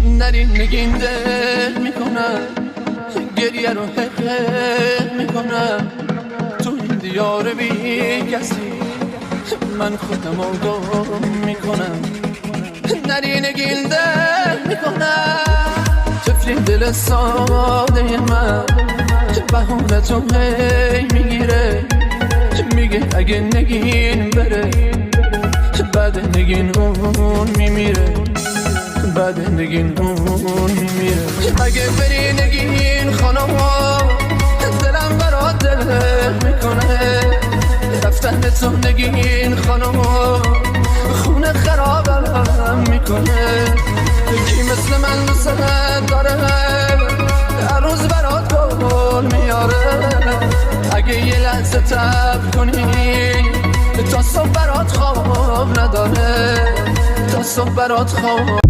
نرین نگین دل میکنم، گریه رو حق میکنم. تو این دیار بی کسی من خودم آگاه میکنم. نرین نگین دل میکنم، طفلی دل ساده من بهونه تو هی میگیره، میگه اگه نگین بره بعد نگین اون میمیره، بعد نگین اون میمیره. اگه بری نگین خانما دلم برات دل میکنه، رفتن تو نگین خانما خونه خرابم میکنه. کی مثل من دوست داره هر روز برات گل میاره، اگه یه لحظه تب کنی تا صبح برات خواب نداره، تا صبح برات خواب